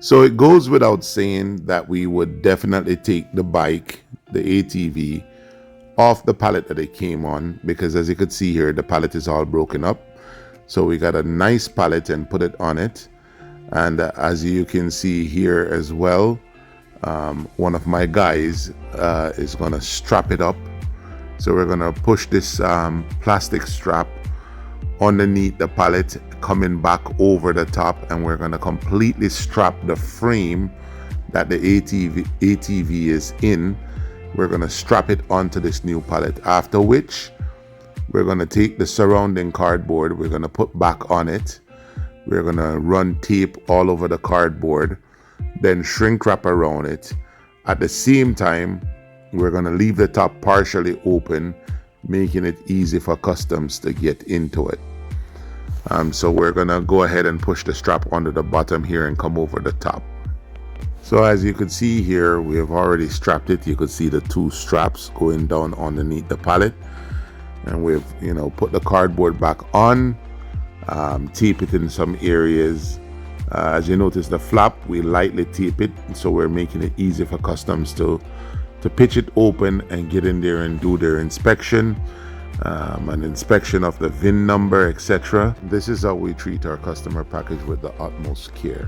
So it goes without saying that we would definitely take the bike, the ATV, off the pallet that it came on, because as you could see here, the pallet is all broken up. So we got a nice pallet and put it on it. And as you can see here as well, one of my guys is going to strap it up. So we're going to push this plastic strap underneath the pallet, coming back over the top, and we're going to completely strap the frame that the ATV is in. We're going to strap it onto this new pallet, after which we're going to take the surrounding cardboard, we're going to put back on it. We're going to run tape all over the cardboard, then shrink wrap around it. At the same time, we're going to leave the top partially open, making it easy for customs to get into it. So we're going to go ahead and push the strap under the bottom here and come over the top. So as you can see here, we have already strapped it. You could see the two straps going down underneath the pallet. And we've, put the cardboard back on, tape it in some areas. As you notice, the flap, we lightly tape it, so we're making it easy for customs to pitch it open and get in there and do their inspection, an inspection of the VIN number, etc. This is how we treat our customer package with the utmost care.